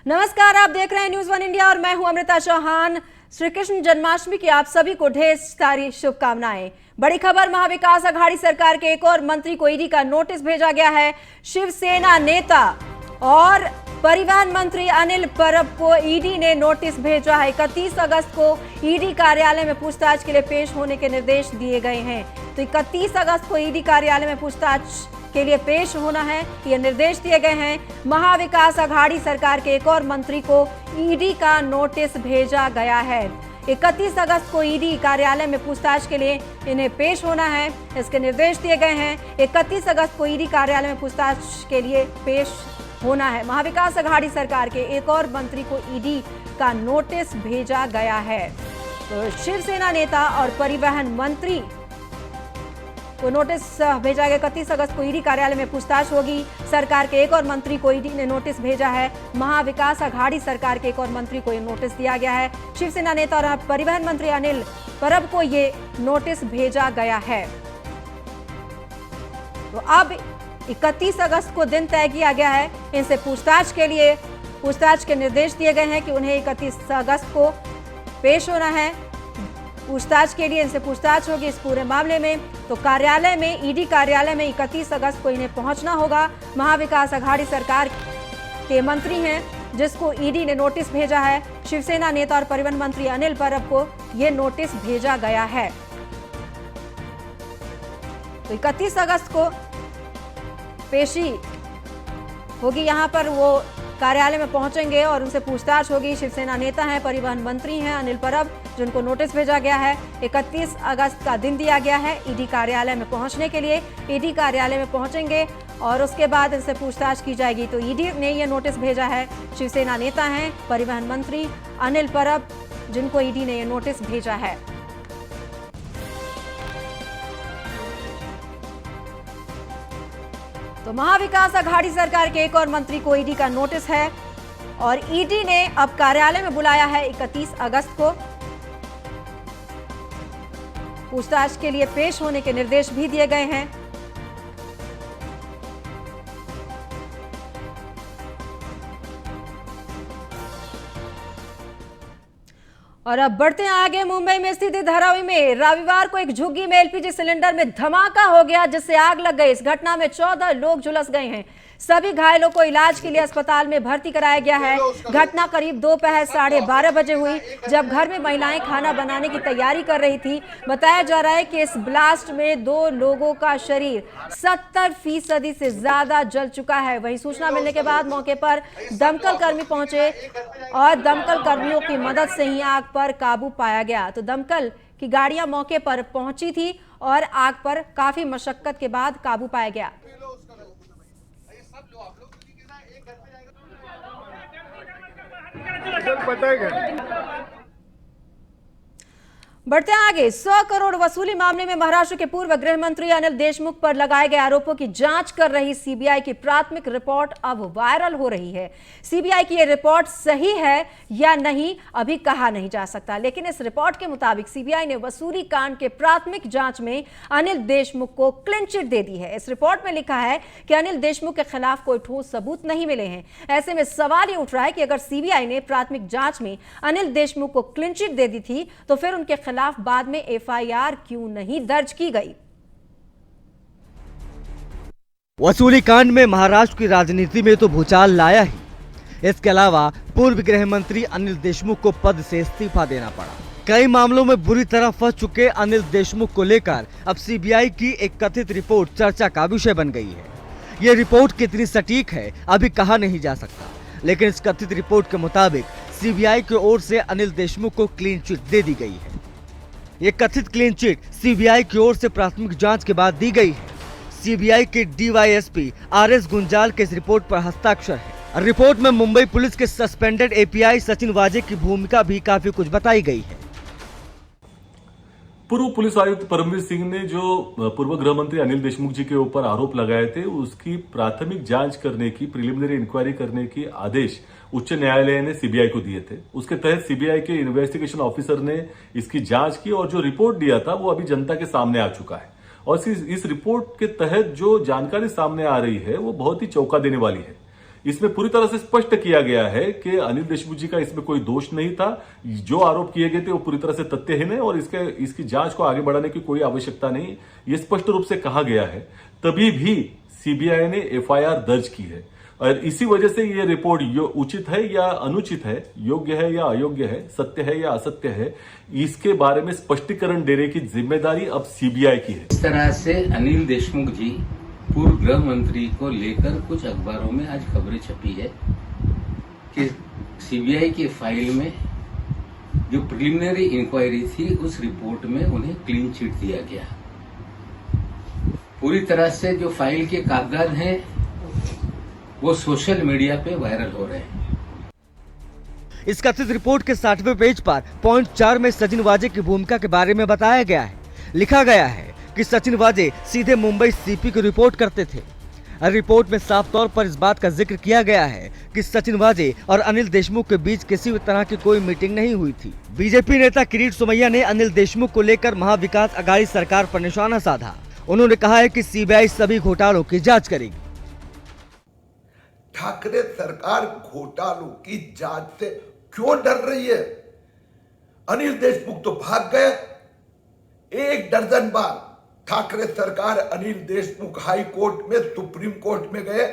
नमस्कार, आप देख रहे हैं न्यूज वन इंडिया और मैं हूं अमृता चौहान। श्री कृष्ण जन्माष्टमी की आप सभी को ढेर सारी शुभकामनाएं। बड़ी खबर, महाविकास अघाड़ी सरकार के एक और मंत्री को ईडी का नोटिस भेजा गया है। शिवसेना नेता और परिवहन मंत्री अनिल परब को ईडी ने नोटिस भेजा है। 31 अगस्त को ईडी कार्यालय में पूछताछ के लिए पेश होने के निर्देश दिए गए हैं। तो 31 अगस्त को ईडी कार्यालय में पूछताछ के लिए पेश होना है, ये निर्देश दिए गए हैं। महाविकास अघाड़ी सरकार के एक और मंत्री को ईडी का नोटिस भेजा गया है। 31 अगस्त को ईडी कार्यालय में पूछताछ के लिए इन्हें पेश होना है, इसके निर्देश दिए गए हैं। 31 अगस्त को ईडी कार्यालय में पूछताछ के लिए पेश होना है। महाविकास अघाड़ी सरकार के एक और मंत्री को ईडी का नोटिस भेजा गया है। तो शिवसेना नेता और परिवहन मंत्री को नोटिस भेजा गया। 31 अगस्त को ईडी कार्यालय में पूछताछ होगी। सरकार के एक और मंत्री को ईडी ने नोटिस भेजा है। महाविकास अघाड़ी सरकार के एक और मंत्री को ये नोटिस दिया गया है। शिवसेना नेता और परिवहन मंत्री अनिल परब को ये नोटिस भेजा गया है। तो अब 31 अगस्त को दिन तय किया गया है। इनसे पूछताछ के निर्देश दिए गए हैं कि उन्हें 31 अगस्त को पेश होना है। पूछताछ के लिए इनसे पूछताछ होगी इस पूरे मामले में। तो कार्यालय में, ईडी कार्यालय में 31 अगस्त को इन्हें पहुंचना होगा। महाविकास अघाड़ी सरकार के मंत्री हैं जिसको ईडी ने नोटिस भेजा है। शिवसेना नेता और परिवहन मंत्री अनिल परब को यह नोटिस भेजा गया है। तो 31 अगस्त को पेशी होगी, यहां पर वो कार्यालय में पहुंचेंगे और उनसे पूछताछ होगी। शिवसेना नेता हैं, परिवहन मंत्री हैं अनिल परब, जिनको नोटिस भेजा गया है। 31 अगस्त का दिन दिया गया है ईडी कार्यालय में पहुंचने के लिए। ईडी कार्यालय में पहुंचेंगे और उसके बाद इनसे पूछताछ की जाएगी। तो ईडी ने यह नोटिस भेजा है। शिवसेना नेता हैं, परिवहन मंत्री अनिल परब, जिनको ईडी ने यह नोटिस भेजा है। तो महाविकास अघाड़ी सरकार के एक और मंत्री को ईडी का नोटिस है और ईडी ने अब कार्यालय में बुलाया है 31 अगस्त को। पूछताछ के लिए पेश होने के निर्देश भी दिए गए हैं। और अब बढ़ते हैं आगे। मुंबई में स्थित धारावी में रविवार को एक झुग्गी में एलपीजी सिलेंडर में धमाका हो गया जिससे आग लग गई। इस घटना में 14 लोग झुलस गए हैं। सभी घायलों को इलाज के लिए अस्पताल में भर्ती कराया गया है। घटना करीब दोपहर 12:30 बजे हुई, जब घर में महिलाएं खाना बनाने की तैयारी कर रही थी। बताया जा रहा है कि इस ब्लास्ट में 2 लोगों का शरीर 70% से ज्यादा जल चुका है। वहीं सूचना मिलने के बाद मौके पर दमकल कर्मी पहुंचे और दमकल कर्मियों की मदद से ही आग पर काबू पाया गया। तो दमकल की गाड़ियां मौके पर पहुंची थी और आग पर काफी मशक्कत के बाद काबू पाया गया। बढ़ते हैं आगे। 100 करोड़ वसूली मामले में महाराष्ट्र के पूर्व गृह मंत्री अनिल देशमुख पर लगाए गए आरोपों की जांच कर रही सीबीआई की प्राथमिक रिपोर्ट अब वायरल हो रही है। सीबीआई की यह रिपोर्ट सही है या नहीं अभी कहा नहीं जा सकता, लेकिन इस रिपोर्ट के मुताबिक सीबीआई ने वसूली कांड के प्राथमिक जांच में अनिल देशमुख को क्लीन चिट दे दी है। इस रिपोर्ट में लिखा है कि अनिल देशमुख के खिलाफ कोई ठोस सबूत नहीं मिले हैं। ऐसे में सवाल ये उठ रहा है कि अगर सीबीआई ने प्राथमिक जांच में अनिल देशमुख को क्लीन चिट दे दी थी तो फिर उनके खिलाफ बाद में एफआईआर क्यों नहीं दर्ज की गई। वसूली कांड में महाराष्ट्र की राजनीति में तो भूचाल लाया ही। इसके अलावा पूर्व गृह मंत्री अनिल देशमुख को पद से इस्तीफा देना पड़ा। कई मामलों में बुरी तरह फंस चुके अनिल देशमुख को लेकर अब सीबीआई की एक कथित रिपोर्ट चर्चा का विषय बन गई है। ये रिपोर्ट कितनी सटीक है अभी कहा नहीं जा सकता, लेकिन इस कथित रिपोर्ट के मुताबिक सीबीआई की ओर से अनिल देशमुख को क्लीन चिट दे दी गई है। ये कथित क्लीन चिट सीबीआई की ओर से प्राथमिक जांच के बाद दी गई है। सीबीआई के डीवाईएसपी आरएस गुंजाल के इस रिपोर्ट पर हस्ताक्षर है। रिपोर्ट में मुंबई पुलिस के सस्पेंडेड एपीआई सचिन वाजे की भूमिका भी काफी कुछ बताई गई है। पूर्व पुलिस आयुक्त परमवीर सिंह ने जो पूर्व गृह मंत्री अनिल देशमुख जी के ऊपर आरोप लगाए थे उसकी प्राथमिक जांच करने की, प्रिलिमिनरी इंक्वायरी करने की आदेश उच्च न्यायालय ने सीबीआई को दिए थे। उसके तहत सीबीआई के इन्वेस्टिगेशन ऑफिसर ने इसकी जांच की और जो रिपोर्ट दिया था वो अभी जनता के सामने आ चुका है। और इस रिपोर्ट के तहत जो जानकारी सामने आ रही है वो बहुत ही चौंका देने वाली है। इसमें पूरी तरह से स्पष्ट किया गया है कि अनिल देशमुख जी का इसमें कोई दोष नहीं था। जो आरोप किए गए थे वो पूरी तरह से तथ्यहीन है और इसकी जांच को आगे बढ़ाने की कोई आवश्यकता नहीं, ये स्पष्ट रूप से कहा गया है। तभी भी सीबीआई ने एफआईआर दर्ज की है और इसी वजह से ये रिपोर्ट उचित है या अनुचित है, योग्य है या अयोग्य है, सत्य है या असत्य है, इसके बारे में स्पष्टीकरण देने की जिम्मेदारी अब सीबीआई की है। इस तरह से अनिल देशमुख जी पूर्व गृह मंत्री को लेकर कुछ अखबारों में आज खबरें छपी है कि सीबीआई की फाइल में जो प्रिलिमिनरी इंक्वायरी थी उस रिपोर्ट में उन्हें क्लीन चिट दिया गया। पूरी तरह से जो फाइल के कागजात हैं वो सोशल मीडिया पे वायरल हो रहे हैं। इस कथित रिपोर्ट के 60वें पेज पर पॉइंट 4 में सचिन वाजे की भूमिका के बारे में बताया गया है। लिखा गया है कि सचिन वाजे सीधे मुंबई सीपी को रिपोर्ट करते थे। रिपोर्ट में साफ तौर पर इस बात का जिक्र किया गया है कि सचिन वाजे और अनिल देशमुख के बीच किसी भी तरह की कोई मीटिंग नहीं हुई थी। बीजेपी नेता किरीट सोमैया ने अनिल देशमुख को लेकर महाविकास अघाड़ी सरकार पर निशाना साधा। उन्होंने कहा है कि सीबीआई सभी घोटालों की जांच करेगी। ठाकरे सरकार घोटालों की जांच से क्यों डर रही है? अनिल देशमुख तो भाग गए। 1 दर्जन बार ठाकरे सरकार अनिल देशमुख हाई कोर्ट में, सुप्रीम कोर्ट में गए,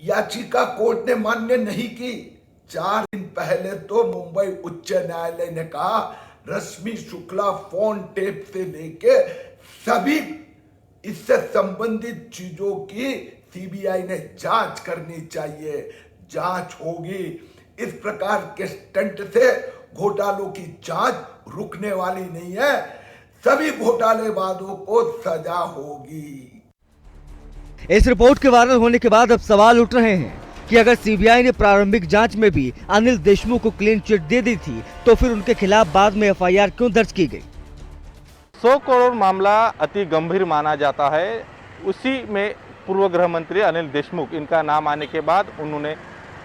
याचिका कोर्ट ने मान्य नहीं की। 4 दिन पहले तो मुंबई उच्च न्यायालय ने कहा रश्मि शुक्ला फोन टेप से लेके सभी इससे संबंधित चीजों की सीबीआई ने जांच करनी चाहिए। जांच होगी। इस प्रकार के स्टंट से घोटालों की जांच रुकने वाली नहीं है। सभी घोटालेबाजों को सजा होगी। इस रिपोर्ट के वायरल होने के बाद अब सवाल उठ रहे हैं कि अगर सीबीआई ने प्रारंभिक जांच में भी अनिल देशमुख को क्लीन चिट दे दी थी तो फिर उनके खिलाफ बाद में एफआईआर क्यों दर्ज की गई? 100 करोड़ मामला अति गंभीर माना जाता है। उसी में पूर्व गृह मंत्री अनिल देशमुख, इनका नाम आने के बाद उन्होंने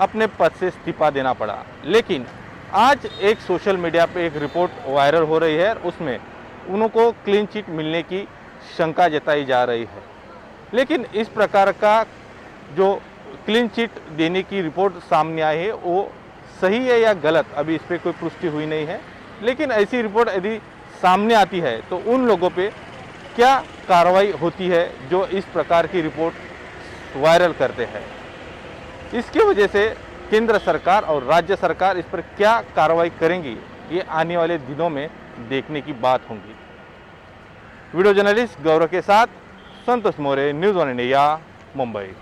अपने पद से इस्तीफा देना पड़ा। लेकिन आज एक सोशल मीडिया पे एक रिपोर्ट वायरल हो रही है, उसमें उनको क्लीन चिट मिलने की शंका जताई जा रही है। लेकिन इस प्रकार का जो क्लीन चिट देने की रिपोर्ट सामने आई है वो सही है या गलत, अभी इस पर कोई पुष्टि हुई नहीं है। लेकिन ऐसी रिपोर्ट यदि सामने आती है तो उन लोगों पे क्या कार्रवाई होती है जो इस प्रकार की रिपोर्ट वायरल करते हैं। इसकी वजह से केंद्र सरकार और राज्य सरकार इस पर क्या कार्रवाई करेंगी, ये आने वाले दिनों में देखने की बात होगी। वीडियो जर्नलिस्ट गौरव के साथ Santosh More, news one India, Mumbai.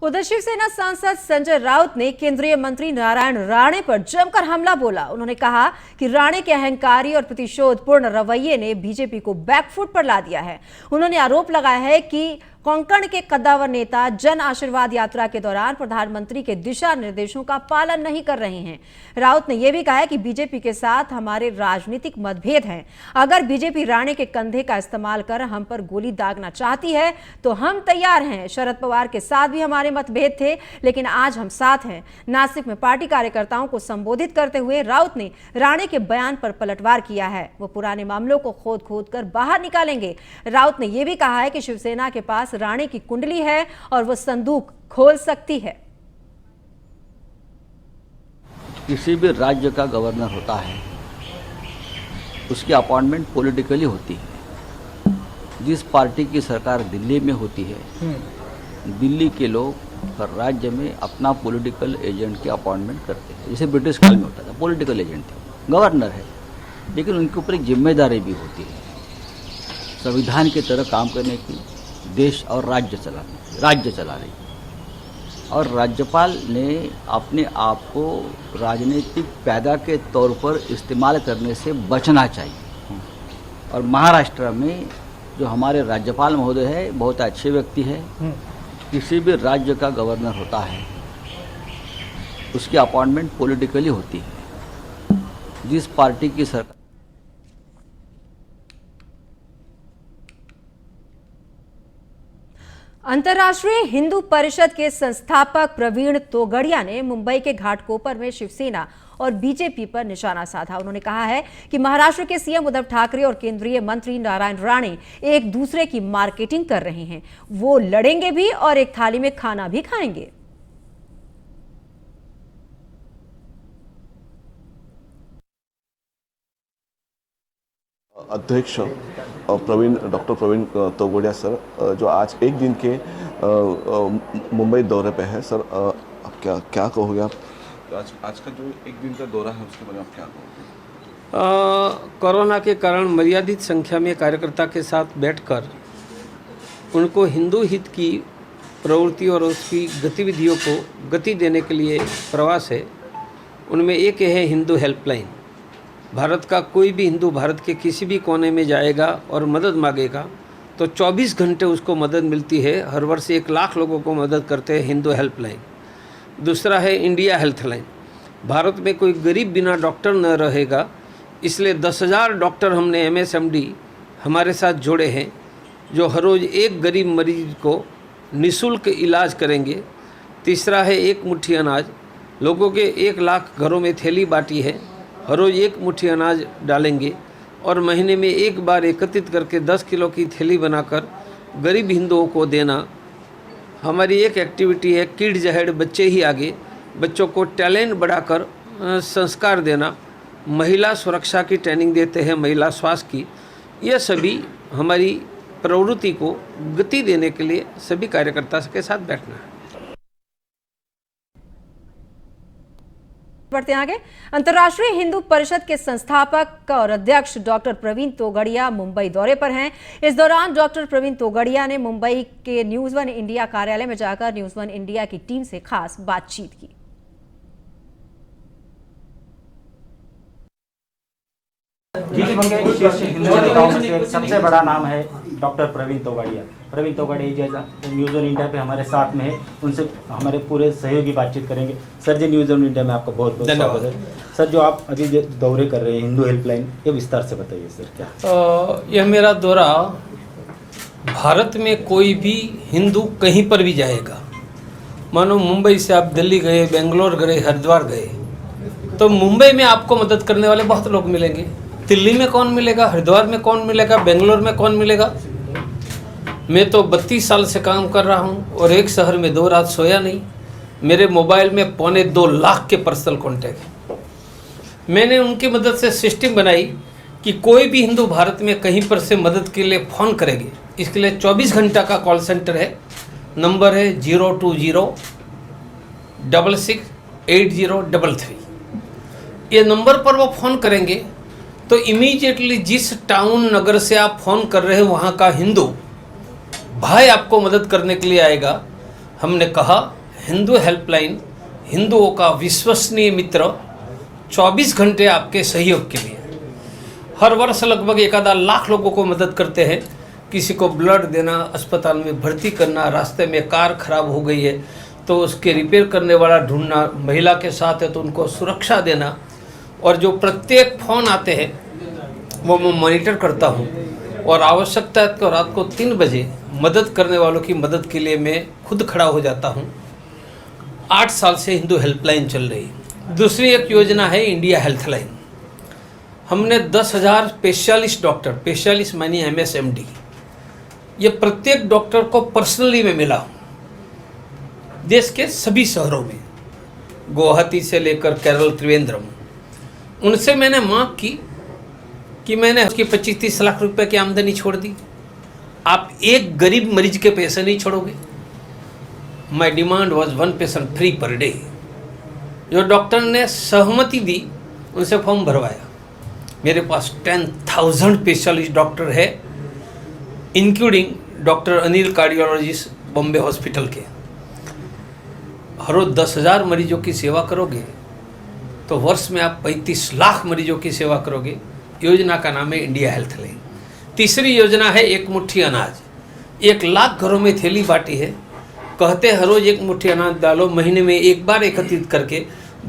उधर शिवसेना सांसद संजय राउत ने केंद्रीय मंत्री नारायण राणे पर जमकर हमला बोला। उन्होंने कहा कि राणे के अहंकारी और प्रतिशोधपूर्ण रवैये ने बीजेपी को बैकफुट पर ला दिया है। उन्होंने आरोप लगाया है कि कोंकण के कद्दावर नेता जन आशीर्वाद यात्रा के दौरान प्रधानमंत्री के दिशा निर्देशों का पालन नहीं कर रहे हैं। राउत ने यह भी कहा है कि बीजेपी के साथ हमारे राजनीतिक मतभेद हैं। अगर बीजेपी राणे के कंधे का इस्तेमाल कर हम पर गोली दागना चाहती है तो हम तैयार हैं। शरद पवार के साथ भी हमारे मतभेद थे, लेकिन आज हम साथ हैं। नासिक में पार्टी कार्यकर्ताओं को संबोधित करते हुए राउत ने राणे के बयान पर पलटवार किया है। वो पुराने मामलों को खोद खोद कर बाहर निकालेंगे। राउत ने यह भी कहा है कि शिवसेना के पास राणे की कुंडली है और वो संदूक खोल सकती है। किसी भी राज्य का गवर्नर होता है, उसकी अपॉइंटमेंट पॉलिटिकली होती है। जिस पार्टी की सरकार दिल्ली में होती है, दिल्ली के लोग हर राज्य में अपना पॉलिटिकल एजेंट की अपॉइंटमेंट करते हैं। जैसे ब्रिटिश काल में होता था, पॉलिटिकल एजेंट थे, गवर्नर है, लेकिन उनके ऊपर एक जिम्मेदारी भी होती है संविधान की तरह काम करने की, देश और राज्य चला रही। और राज्यपाल ने अपने आप को राजनीतिक पैदा के तौर पर इस्तेमाल करने से बचना चाहिए। और महाराष्ट्र में जो हमारे राज्यपाल महोदय है, बहुत अच्छे व्यक्ति है। किसी भी राज्य का गवर्नर होता है, उसकी अपॉइंटमेंट पॉलिटिकली होती है। जिस पार्टी की सरकार अंतर्राष्ट्रीय हिंदू परिषद के संस्थापक प्रवीण तोगड़िया ने मुंबई के घाटकोपर में शिवसेना और बीजेपी पर निशाना साधा। उन्होंने कहा है कि महाराष्ट्र के सीएम उद्धव ठाकरे और केंद्रीय मंत्री नारायण राणे एक दूसरे की मार्केटिंग कर रहे हैं। वो लड़ेंगे भी और एक थाली में खाना भी खाएंगे। अध्यक्ष डॉक्टर प्रवीण तोगड़िया सर, जो आज एक दिन के मुंबई दौरे पे है सर, अब क्या कहोगे आप? आज का जो एक दिन का दौरा है उसके बारे में आप क्या कहोगे? कोरोना के कारण मर्यादित संख्या में कार्यकर्ता के साथ बैठकर उनको हिंदू हित की प्रवृत्ति और उसकी गतिविधियों को गति देने के लिए प्रवास है। उनमें एक है हिंदू हेल्पलाइन। भारत का कोई भी हिंदू भारत के किसी भी कोने में जाएगा और मदद मांगेगा तो 24 घंटे उसको मदद मिलती है। हर वर्ष 1 लाख लोगों को मदद करते हैं हिंदू हेल्पलाइन। दूसरा है इंडिया हेल्थ लाइन। भारत में कोई गरीब बिना डॉक्टर न रहेगा, इसलिए 10,000 डॉक्टर हमने MSMD हमारे साथ जोड़े हैं, जो हर रोज़ एक गरीब मरीज को निःशुल्क इलाज करेंगे। तीसरा है एक मुट्ठी अनाज। लोगों के 1 लाख घरों में थैली बांटी है, हर रोज़ एक मुट्ठी अनाज डालेंगे और महीने में एक बार एकत्रित करके 10 किलो की थैली बनाकर गरीब हिंदुओं को देना। हमारी एक एक्टिविटी है किड्स अहेड, बच्चे ही आगे। बच्चों को टैलेंट बढ़ाकर संस्कार देना। महिला सुरक्षा की ट्रेनिंग देते हैं, महिला स्वास्थ्य की। यह सभी हमारी प्रवृत्ति को गति देने के लिए सभी कार्यकर्ता के साथ बैठना है। बढ़ते आगे। अंतर्राष्ट्रीय हिंदू परिषद के संस्थापक और अध्यक्ष डॉक्टर प्रवीण तोगड़िया मुंबई दौरे पर हैं। इस दौरान डॉक्टर प्रवीण तोगड़िया ने मुंबई के न्यूज़ 1 इंडिया कार्यालय में जाकर न्यूज़ 1 इंडिया की टीम से खास बातचीत की। हिंदू नेताओं में से एक सबसे बड़ा नाम है डॉक्टर प्रवीण तोगड़िया। प्रवीण तोगड़िया जैसा न्यूज़ 1 इंडिया पे हमारे साथ में है, उनसे हमारे पूरे सहयोगी बातचीत करेंगे। सर जी, न्यूज़ 1 इंडिया में आपका बहुत बहुत स्वागत है। सर, जो आप अभी दौरे कर रहे हैं हिंदू हेल्पलाइन, ये विस्तार से बताइए सर। क्या यह मेरा दौरा भारत में कोई भी हिंदू कहीं पर भी जाएगा, मानो मुंबई से आप दिल्ली गए, बेंगलोर गए, हरिद्वार गए, तो मुंबई में आपको मदद करने वाले बहुत लोग मिलेंगे। दिल्ली में कौन मिलेगा, हरिद्वार में कौन मिलेगा, बेंगलोर में कौन मिलेगा। मैं तो 32 साल से काम कर रहा हूं और एक शहर में 2 रात सोया नहीं। मेरे मोबाइल में 2.25 लाख के पर्सनल कॉन्टैक्ट हैं। मैंने उनकी मदद से सिस्टम बनाई कि कोई भी हिंदू भारत में कहीं पर से मदद के लिए फ़ोन करेंगे। इसके लिए 24 घंटा का कॉल सेंटर है। नंबर है 020668033। ये नंबर पर वो फ़ोन करेंगे तो इमीडिएटली जिस टाउन नगर से आप फ़ोन कर रहे हैं वहाँ का हिंदू भाई आपको मदद करने के लिए आएगा। हमने कहा हिंदू हेल्पलाइन हिंदुओं का विश्वसनीय मित्र, 24 घंटे आपके सहयोग के लिए। हर वर्ष लगभग 1 लाख लोगों को मदद करते हैं। किसी को ब्लड देना, अस्पताल में भर्ती करना, रास्ते में कार खराब हो गई है तो उसके रिपेयर करने वाला ढूंढना, महिला के साथ है तो उनको सुरक्षा देना। और जो प्रत्येक फ़ोन आते हैं वो मैं मॉनिटर करता हूँ और आवश्यकता है तो रात को 3 बजे मदद करने वालों की मदद के लिए मैं खुद खड़ा हो जाता हूँ। 8 साल से हिंदू हेल्पलाइन चल रही है। दूसरी एक योजना है इंडिया हेल्थ लाइन। हमने 10,000 स्पेशलिस्ट डॉक्टर, स्पेशलिस्ट मानी MSMD, ये प्रत्येक डॉक्टर को पर्सनली मैं मिला हूँ देश के सभी शहरों में, गुवाहाटी से लेकर केरल, त्रिवेंद्रम। उनसे मैंने मांग की कि मैंने उसकी 25-30 लाख रुपए की आमदनी छोड़ दी, आप एक गरीब मरीज के पैसे नहीं छोड़ोगे। माई demand was 1 patient free per day. जो डॉक्टर ने सहमति दी उनसे फॉर्म भरवाया। मेरे पास 10,000 स्पेशलिस्ट डॉक्टर है, including doctor Anil cardiologist Bombay hospital के। हर रोज 10,000 मरीजों की सेवा करोगे तो वर्ष में आप 35 लाख मरीजों की सेवा करोगे। योजना का नाम है इंडिया हेल्थ लाइन। तीसरी योजना है एक मुट्ठी अनाज। 1 लाख घरों में थैली बांटी है। कहते हर रोज एक मुट्ठी अनाज डालो, महीने में एक बार एकत्रित करके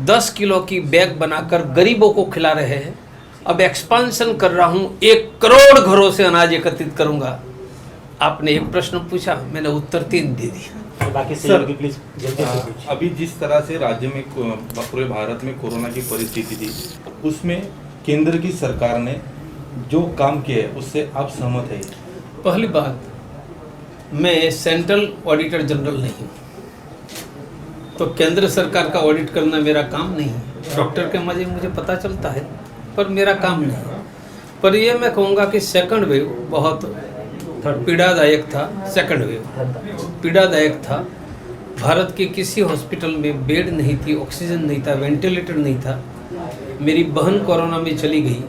10 किलो की बैग बनाकर गरीबों को खिला रहे हैं। अब एक्सपांशन कर रहा हूँ, 1 करोड़ घरों से अनाज एकत्रित करूँगा। आपने एक प्रश्न पूछा, मैंने उत्तर 3 दे दिया। बाकी सहयोगी प्लीज जल्दी से पूछिए। अभी जिस तरह से राज्य में पूरे भारत में कोरोना की परिस्थिति थी, उसमें केंद्र की सरकार ने जो काम किया है उससे आप सहमत है? पहली बात, मैं सेंट्रल ऑडिटर जनरल नहीं हूँ, तो केंद्र सरकार का ऑडिट करना मेरा काम नहीं है। डॉक्टर के मुझे पता चलता है, पर मेरा काम नहीं है। पर ये मैं कहूँगा कि सेकंड वेव बहुत पीड़ादायक था। सेकंड वेव पीड़ादायक था। भारत के किसी हॉस्पिटल में बेड नहीं थी, ऑक्सीजन नहीं था, वेंटिलेटर नहीं था। मेरी बहन कोरोना में चली गई,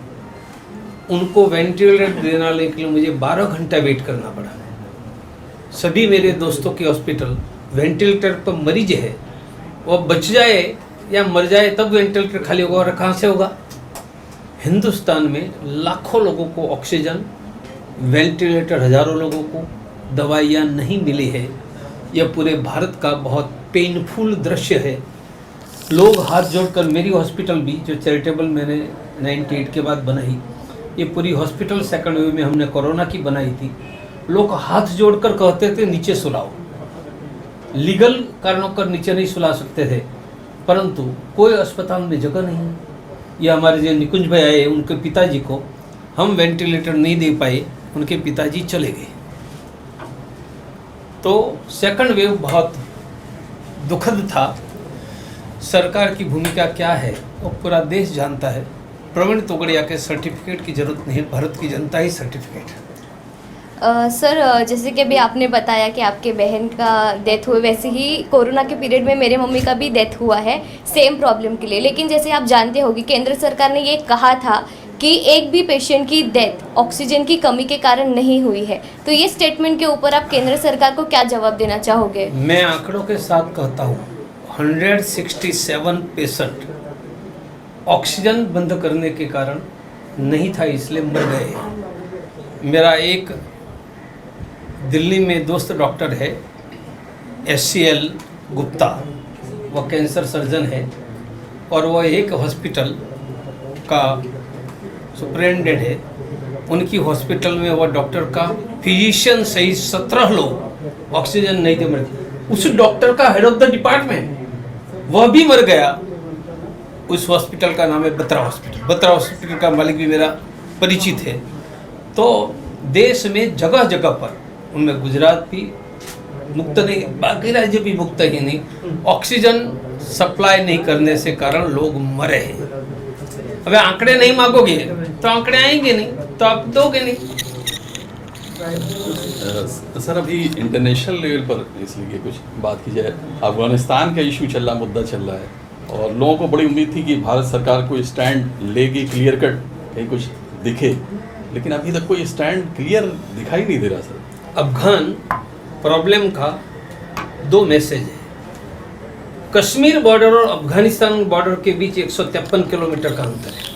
उनको वेंटिलेटर देने के लिए मुझे 12 घंटा वेट करना पड़ा। सभी मेरे दोस्तों के हॉस्पिटल वेंटिलेटर पर मरीज है, वो बच जाए या मर जाए तब वेंटिलेटर खाली होगा, और कहाँ से होगा? हिंदुस्तान में लाखों लोगों को ऑक्सीजन, वेंटिलेटर हजारों लोगों को, दवाइयाँ नहीं मिली है। यह पूरे भारत का बहुत पेनफुल दृश्य है। लोग हाथ जोड़कर, मेरी हॉस्पिटल भी जो चैरिटेबल मैंने 98 के बाद बनाई, ये पूरी हॉस्पिटल सेकंड वेव में हमने कोरोना की बनाई थी। लोग हाथ जोड़कर कहते थे नीचे सुलाओ, लीगल कारणों पर नीचे नहीं सुला सकते थे, परंतु कोई अस्पताल में जगह नहीं है। ये हमारे जो निकुंज भाई आए, उनके पिताजी को हम वेंटिलेटर नहीं दे पाए, उनके पिताजी चले गए। तो सेकंड वेव बहुत दुखद था। सरकार की भूमिका क्या है वो पूरा देश जानता है। प्रवीण तोगड़िया के सर्टिफिकेट की जरूरत नहीं, भारत की जनता ही सर्टिफिकेट है। सर, जैसे कि अभी आपने बताया कि आपके बहन का डेथ हुई, वैसे ही कोरोना के पीरियड में मेरे मम्मी का भी डेथ हुआ है सेम प्रॉब्लम के लिए। लेकिन जैसे आप जानते होंगे, केंद्र सरकार ने ये कहा था कि एक भी पेशेंट की डेथ ऑक्सीजन की कमी के कारण नहीं हुई है। तो ये स्टेटमेंट के ऊपर आप केंद्र सरकार को क्या जवाब देना चाहोगे? मैं आंकड़ों के साथ कहता हूँ, 167 पेशेंट ऑक्सीजन बंद करने के कारण नहीं था, इसलिए मर गए। मेरा एक दिल्ली में दोस्त डॉक्टर है, SCL गुप्ता, वह कैंसर सर्जन है और वह एक हॉस्पिटल का सुपरिटेंडेंट है। उनकी हॉस्पिटल में वह डॉक्टर का फिजिशियन सहित 17 लोग ऑक्सीजन नहीं थे, मर। उस डॉक्टर का हेड ऑफ द डिपार्टमेंट वह भी मर गया। उस हॉस्पिटल का नाम है बत्रा हॉस्पिटल। बत्रा हॉस्पिटल का मालिक भी मेरा परिचित है। तो देश में जगह जगह पर, उनमें गुजरात भी मुक्त नहीं, बाकी राज्य भी मुक्त ही नहीं, ऑक्सीजन सप्लाई नहीं करने से कारण लोग मरे हैं। अब आंकड़े नहीं मांगोगे तो आंकड़े आएंगे नहीं, तो आप दोगे नहीं। सर, अभी इंटरनेशनल लेवल पर इसलिए कुछ बात की जाए, अफगानिस्तान का इशू चल रहा, मुद्दा चल रहा है और लोगों को बड़ी उम्मीद थी कि भारत सरकार कोई स्टैंड लेगी, क्लियर कट कहीं कुछ दिखे, लेकिन अभी तक कोई स्टैंड क्लियर दिखाई नहीं दे रहा। सर, अफगान प्रॉब्लम का 2 मैसेज है। कश्मीर बॉर्डर और अफगानिस्तान बॉर्डर के बीच 153 किलोमीटर का अंतर है।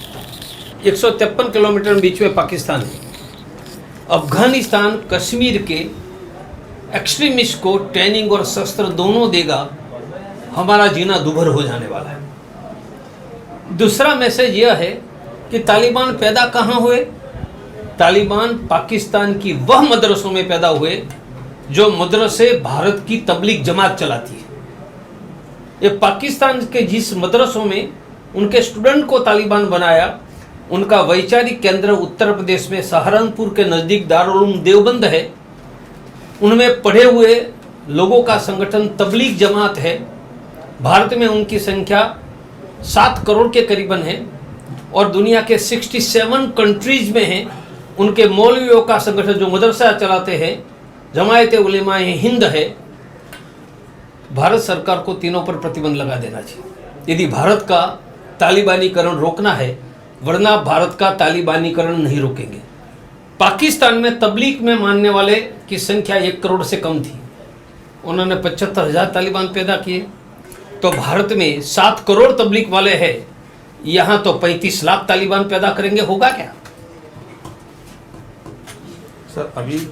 153 किलोमीटर बीच में पाकिस्तान है। अफगानिस्तान कश्मीर के एक्सट्रीमिस्ट को ट्रेनिंग और शस्त्र दोनों देगा, हमारा जीना दुभर हो जाने वाला है। दूसरा मैसेज यह है कि तालिबान पैदा कहाँ हुए? तालिबान पाकिस्तान की वह मदरसों में पैदा हुए जो मदरसे भारत की तबलीग जमात चलाती है। ये पाकिस्तान के जिस मदरसों में उनके स्टूडेंट को तालिबान बनाया, उनका वैचारिक केंद्र उत्तर प्रदेश में सहारनपुर के नज़दीक दारुल उलूम देवबंद है। उनमें पढ़े हुए लोगों का संगठन तबलीग जमात है। भारत में उनकी संख्या 7 करोड़ के करीबन है और दुनिया के 67 कंट्रीज में है। उनके मौलवियों का संगठन जो मदरसा चलाते हैं, जमायत उलेमाए हिंद है। भारत सरकार को तीनों पर प्रतिबंध लगा देना चाहिए यदि भारत का तालिबानीकरण रोकना है, वरना भारत का तालिबानीकरण नहीं रोकेंगे। पाकिस्तान में तबलीग में मानने वाले की संख्या 1 करोड़ से कम थी, उन्होंने 75,000 तालिबान पैदा किए। तो भारत में 7 करोड़ तबलीग वाले हैं, यहाँ तो 35 लाख तालिबान पैदा करेंगे, होगा क्या? सर, अभी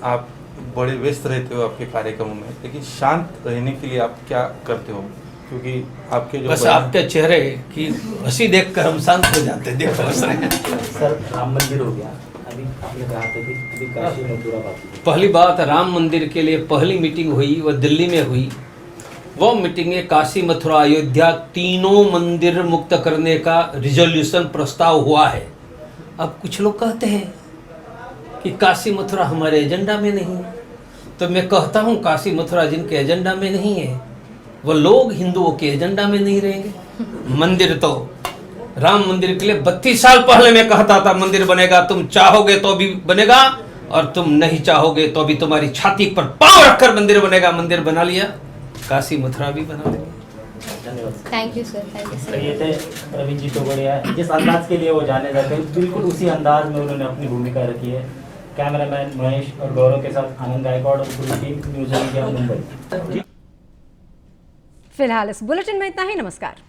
आप बड़े व्यस्त रहते हो आपके कार्यक्रमों में, लेकिन शांत रहने के लिए आप क्या करते हो? क्योंकि आपके जो बस आपके चेहरे की हंसी देखकर हम शांत हो जाते हैं। सर, राम मंदिर हो गया, अभी आपने कहा था कि अभी काशी मथुरा बाकी है। पहली बात, राम मंदिर के लिए पहली मीटिंग हुई वो दिल्ली में हुई। वो मीटिंग में काशी मथुरा अयोध्या तीनों मंदिर मुक्त करने का रिजोल्यूशन प्रस्ताव हुआ है। अब कुछ लोग कहते हैं कि काशी मथुरा हमारे एजेंडा में नहीं है, तो मैं कहता हूँ काशी मथुरा जिनके एजेंडा में नहीं है वो लोग हिंदुओं के एजेंडा में नहीं रहेंगे। मंदिर तो राम मंदिर के लिए 32 साल पहले मैं कहता था मंदिर बनेगा, तुम चाहोगे तो भी बनेगा और तुम नहीं चाहोगे तो भी तुम्हारी छाती पर पांव रखकर मंदिर बनेगा। मंदिर बना लिया, काशी मथुरा भी बना लेंगे। धन्यवाद। Thank you sir, thank you sir, sir. ये थे प्रवीण जी तोगड़िया। जिस अंदाज के लिए वो जाने जाते हैं बिल्कुल उसी अंदाज में उन्होंने अपनी भूमिका रखी है। कैमरामैन महेश और गौरव के साथ आनंद गायकवाड़ और पूरी टीम न्यूज़ इंडिया मुंबई। फिलहाल इस बुलेटिन में इतना ही। नमस्कार।